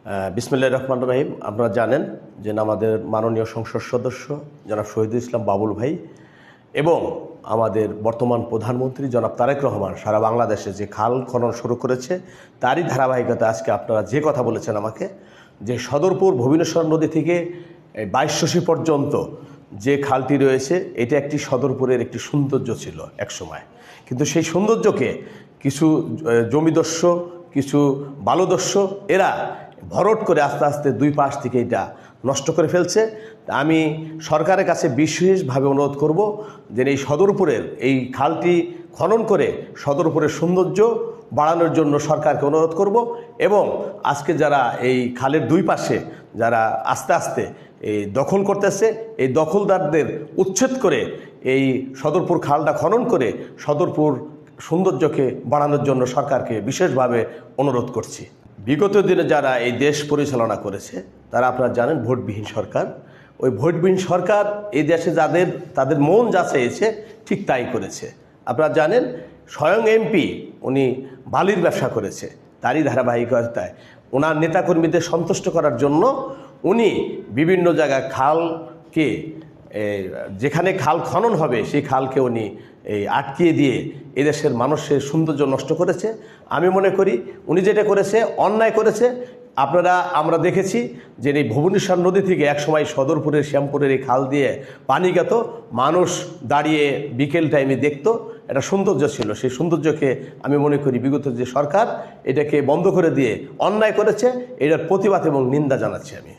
বিসমিল্লাহির রহমানির রহিম। আপনারা জানেন যে আমাদের মাননীয় সংসদ সদস্য জনাব শহীদুল ইসলাম বাবুল ভাই এবং আমাদের বর্তমান প্রধানমন্ত্রী জনাব তারেক রহমান সারা বাংলাদেশে যে খাল খনন শুরু করেছে, তারই ধারাবাহিকতা আজকে আপনারা যে কথা বলেছেন আমাকে, যে সদরপুর ভুবনেশ্বর নদী থেকে 2200 পর্যন্ত যে খালটি রয়েছে, এটা একটি সদরপুরের একটি সৌন্দর্য ছিল একসময়। কিন্তু সেই সৌন্দর্যকে কিছু জমিদস্যু, কিছু বালুদস্যু এরা ভরট করে আস্তে আস্তে দুই পাশ থেকে এটা নষ্ট করে ফেলছে। আমি সরকারের কাছে বিশেষভাবে অনুরোধ করব যে এই সদরপুরের এই খালটি খনন করে সদরপুরের সৌন্দর্য বাড়ানোর জন্য সরকারকে অনুরোধ করব। এবং আজকে যারা এই খালের দুই পাশে যারা আস্তে আস্তে এই দখল করতেছে, এই দখলদারদের উচ্ছেদ করে এই সদরপুর খালটা খনন করে সদরপুর সৌন্দর্যকে বাড়ানোর জন্য সরকারকে বিশেষভাবে অনুরোধ করছি। বিগত দিনে যারা এই দেশ পরিচালনা করেছে তারা আপনারা জানেন ভোটবিহীন সরকার। ওই ভোটবিহীন সরকার এই দেশে তাদের মন যা চেয়েছে ঠিক তাই করেছে। আপনারা জানেন স্বয়ং এমপি উনি বালির ব্যবসা করেছে, তারই ধারাবাহিকতায় ওনার নেতাকর্মীদের সন্তুষ্ট করার জন্য উনি বিভিন্ন জায়গায় খালকে, যেখানে খাল খনন হবে সেই খালকে উনি আটকিয়ে দিয়ে এদেশের মানুষের সৌন্দর্য নষ্ট করেছে। আমি মনে করি উনি যেটা করেছে অন্যায় করেছে। আমরা দেখেছি যে এই ভুবনেশ্বর নদী থেকে একসময় সদরপুরের শ্যামপুরের এই খাল দিয়ে পানি গেত, মানুষ দাঁড়িয়ে বিকেল টাইমে দেখত, একটা সৌন্দর্য ছিল। সেই সৌন্দর্যকে আমি মনে করি বিগত যে সরকার এটাকে বন্ধ করে দিয়ে অন্যায় করেছে, এটার প্রতিবাদ এবং নিন্দা জানাচ্ছি আমি।